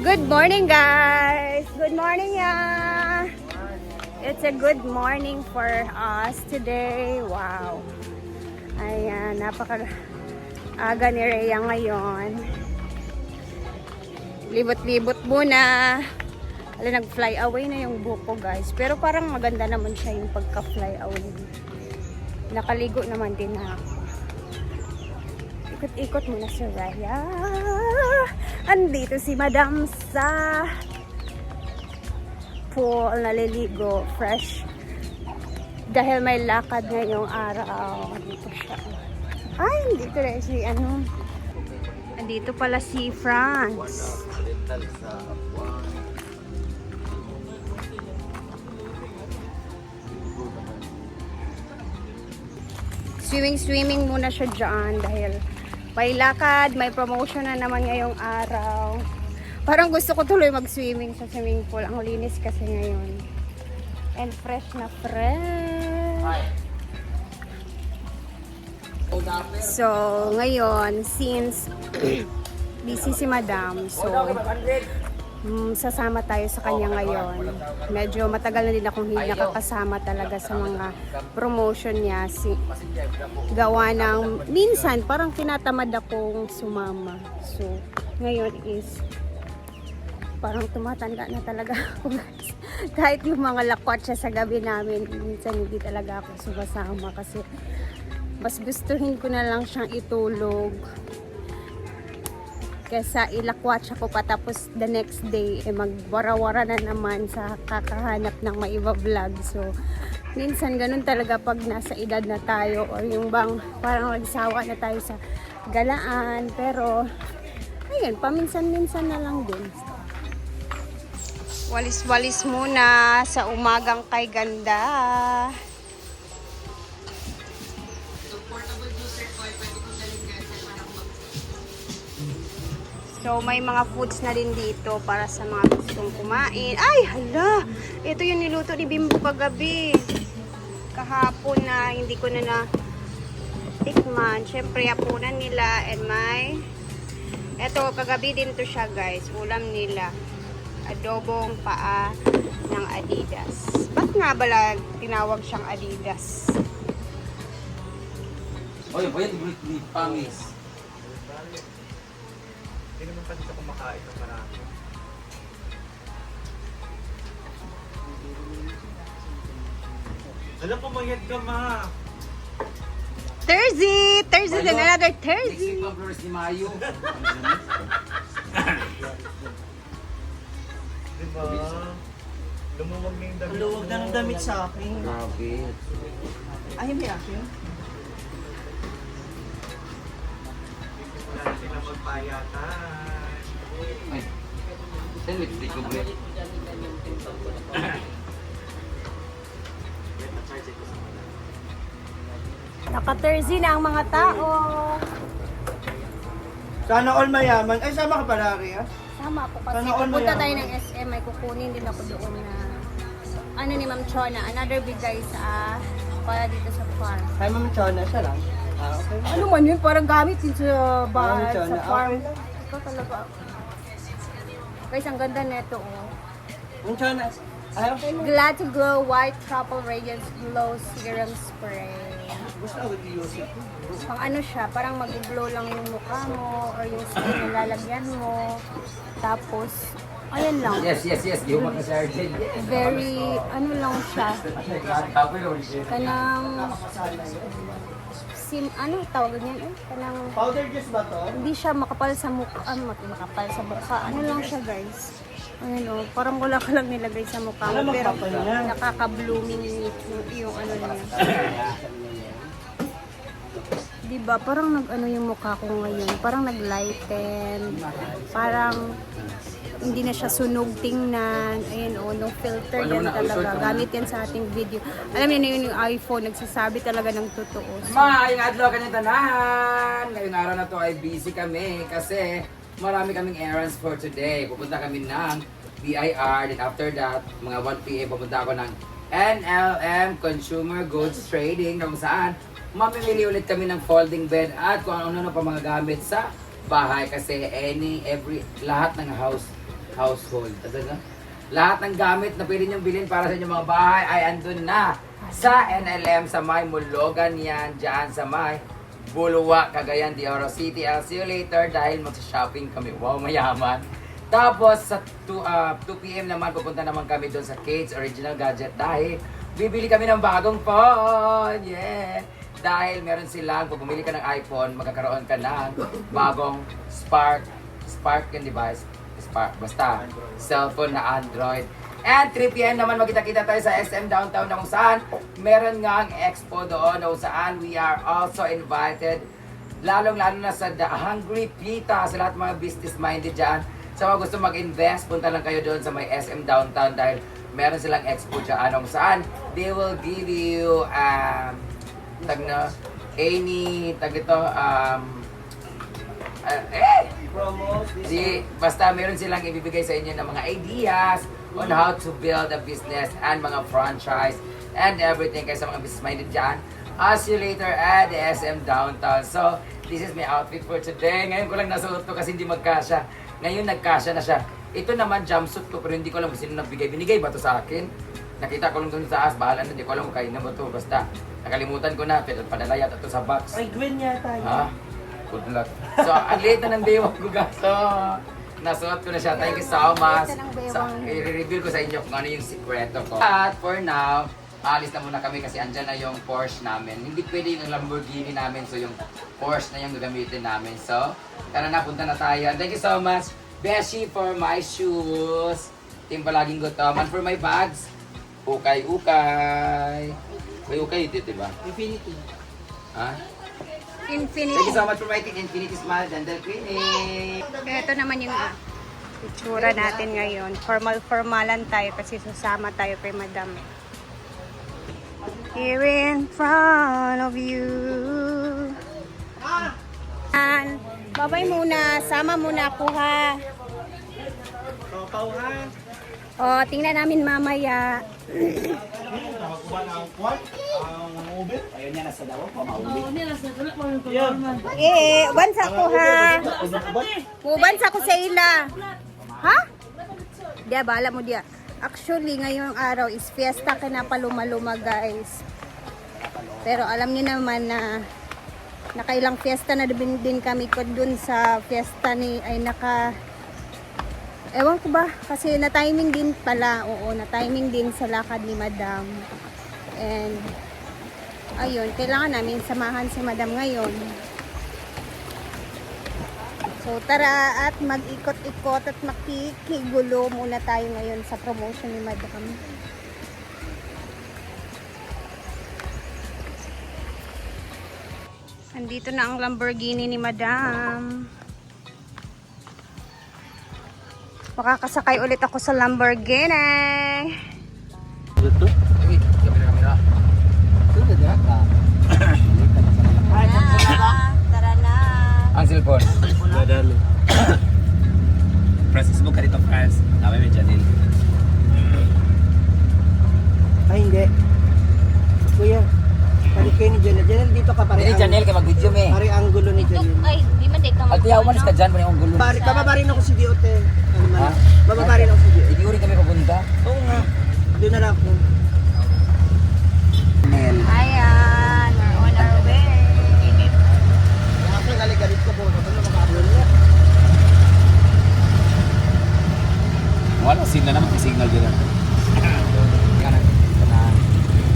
Good morning, guys! Good morning, yeah! It's a good morning for us today. Wow! Ayan, napaka-aga ni Rhea ngayon. Libot-libot muna. Alam, nag-fly away na yung buko, guys. Pero parang maganda naman siya yung pagka-fly away. Nakaligo naman din ako. Ikot-ikot muna si Rhea. Andito si Madam sa pool, naliligo, fresh. Dahil may lakad ngayong araw. Dito siya. Ay, andito rin si ano. Andito pala si Franz. Swimming muna siya dyan dahil may lakad, may promotion na naman ngayong araw. Parang gusto ko tuloy mag-swimming sa swimming pool. Ang linis kasi ngayon. And fresh na fresh. So, ngayon, since busy si Madam, so sasama tayo sa kanya ngayon. Medyo matagal na din akong hindi nakakasama talaga sa mga promotion niya. Gawa ng minsan parang tinatamad akong sumama. So, ngayon is parang tumatanda na talaga ako, guys. Kahit yung mga lakwat siya sa gabi namin, minsan hindi talaga ako sumasama kasi mas gustuhin ko na lang siyang itulog kesa ilakwatsa ko pa tapos the next day magwara-wara na naman sa kakahanap ng maiba vlog. So minsan ganun talaga pag nasa edad na tayo or yung bang parang nagsawa na tayo sa galaan, pero ayun, paminsan-minsan na lang din. Walis-walis muna sa umagang kay ganda. So, may mga foods na din dito para sa mga gustong kumain. Ay, hala! Ito yung niluto ni Bimbo kagabi. Kahapon na, hindi ko na tikman. Siyempre, hapunan nila. And may... Ito, kagabi din to siya, guys. Ulam nila. Adobong paa ng Adidas. Ba't nga bala tinawag siyang Adidas? Oy, bayad ni Pangis. Hindi naman pa dito kumakain ng marami. Alam ko mayad ka, ma. Thursday! Thursday din, another Next Thursday! week pa, Flores ni Mayo. Diba? Lumuwag na yung damit. Luwag na ng damit sa akin. Grabe. Ay, hindi akin. Wala na sila magpayatan. Ay, saan lipstick ko, bre? Naka-Thursday na ang mga tao. Sana all mayaman. Ay, sama ka pala, Rhea. Sama ako kasi Sana all pupunta mayaman. tayo ng SM, may kukunin din ako doon na ano ni Ma'am Chona, another bigay sa para dito sa farm. Hi, Ma'am Chona. Siya lang. Ah, okay. Ano man yun, parang gamit din sa bahay, Ma'am Chona, sa farm. okay. Ito talaga. Guys, ang ganda nito oh. Ma'am Chona. Ay, okay. Glad to Glow White Truffle Radiance Glow Serum Spray. Gusto ko i-use it. Pang ano siya, parang mag-glow lang yung mukha mo or yung skin na lalagyan mo. Tapos, ayan lang. Yes. Gihumat na si Arjen. Very, ano lang siya. Kanang, ano tawag niyan eh? Kanang, Powder juice ba to? hindi siya makapal sa mukha. Makapal sa mukha. Ano lang siya, guys. Ayan o, parang wala ka lang nilagay sa mukha mo. Alam mo, Pero kapal na. nakaka-blooming yung ano niya. Diba, parang nag-ano yung mukha ko ngayon. Parang nag-lighten. Parang hindi na siya sunog tingnan. Ayan o, no filter yan talaga. Gamit yan sa ating video. Alam niyo na yun yung iPhone, nagsasabi talaga ng totoo. So, Maayong adlaw kanyang tanan. Ngayong araw na to ay busy kami kasi marami kaming errands for today. Pupunta kami ng BIR. Then after that, mga 1 p.m. pupunta ako ng NLM Consumer Goods Trading kung saan mamimili ulit kami ng folding bed at kung ano-ano pa mga gamit sa bahay kasi lahat ng household. Talaga. Lahat ng gamit na pwede niyong bilhin para sa inyong mga bahay ay andun na sa NLM sa may Mulugan yan, dyan sa may Bulwa, Cagayan de Oro City. I'll see you later dahil magsa-shopping kami. Wow, mayaman. Tapos sa 2 p.m. naman, pupunta naman kami doon sa Kate's Original Gadget dahil bibili kami ng bagong phone. Yeah! Dahil meron silang, pag bumili ka ng iPhone, magkakaroon ka ng bagong Spark yung device. Spark, basta cellphone na Android. And 3 p.m. naman magkita-kita tayo sa SM Downtown na kung saan meron nga ang expo doon na kung saan we are also invited. Lalong-lalo na sa The Hungry Pita, sa lahat mga business-minded dyan. Sa mga gusto mag-invest, punta lang kayo doon sa may SM Downtown dahil meron silang expo dyan kung saan they will give you Promos, basta meron silang ibibigay sa inyo ng mga ideas on how to build a business and mga franchise and everything kaya sa mga business-minded dyan. I'll see you later at the SM Downtown. So, this is my outfit for today. Ngayon ko lang nasuot to kasi hindi magkasya. Ngayon nagkasya na siya. Ito naman jumpsuit ko pero hindi ko alam kung sino nagbigay. Binigay ba to sa akin? Nakita ko lang doon sa taas. Bahala na, hindi ko alam kung kain na ba to. Basta, nakalimutan ko na. Pero padala yata to sa box. Ay, Gwen yata yun. Ha? Good luck. So, ang late na ng bewang ko gaso. Nasuot ko na siya. Thank you so much. So, i-reveal ko sa inyo kung ano yung sikreto ko. At for now, alis na muna kami kasi andyan na yung Porsche namin. Hindi pwede yung Lamborghini namin. So, yung Porsche na yung gagamitin namin. So, tara na, punta na tayo. And thank you so much, Beshi, for my shoes. Team palaging gutom. And for my bags, ukay-ukay. May ukay dito, diba? Infinity. Ha? Infinity. Thank you so much for writing Infinity Smile Dental Clinic. Ito naman yung itsura natin ngayon. Formal-formalan tayo kasi sasama tayo kay Madam. Here in front of you. And, babay muna. Sama muna ako ha. Topaw ha. O, tingnan namin mamaya. Bansa ko ha. Bansa ko sa ila. Ha? Dia, bala mo dia. Actually, ngayong araw is fiesta ka na paluma-luma guys. Pero alam niyo naman na nakailang fiesta na din kami ko dun sa fiesta ni ay ewan ko ba kasi na-timing din pala. Oo, na-timing din sa lakad ni Madam. And ayun, kailangan namin samahan si Madam ngayon. So tara at mag-ikot-ikot at makikigulo muna tayo ngayon sa promotion ni Madam. Andito na ang Lamborghini ni Madam. Makakasakay ulit ako sa Lamborghini. Ito? Wait, kamera. Ito na dyan ka. Tara na. Ang cellphone. Dadalo. Francis mo ka dito, France. Tama may Janelle. Ay, hindi. Kuya, pari kayo ni Janelle. Janelle, dito ka pare. Hindi, Janelle, kaya mag-video me. Pare ang gulo ni Janelle. Ay, di man di ka At yaw, umalis ka dyan, yung gulo. Pare, bababarin ako si Diote. Ano man? Ha? Bababarin ako si Diote. Hindi rin kami papunta. Oo nga. Doon na lang ako. Janelle. Ayan, we're on our way. Ako naligalit ko po. Ako na makablon niya. Wala, signal naman. May signal dyan.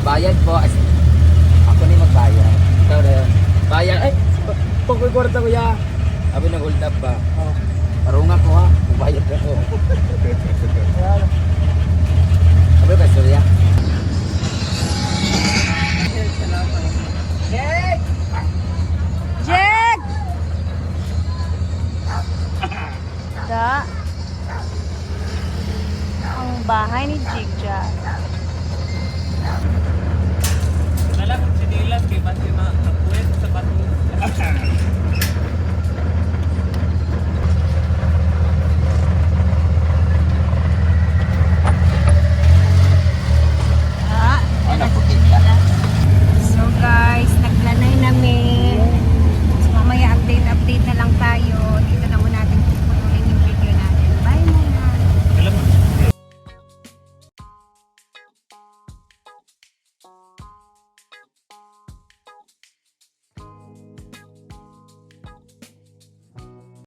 Bayad po. Ako na yung magbayad. Ikaw rin. Bayad. Ay! Pagkakwarta ko ya. Sabi ng hold up ba? Parunga ko ha. Bayad ako. Sabi ka, sorry ya. Hey! Jeg! Da. Ang bahay ni Jigjag. Nalang si Dylan kay Batima. Ang puwet sa batu.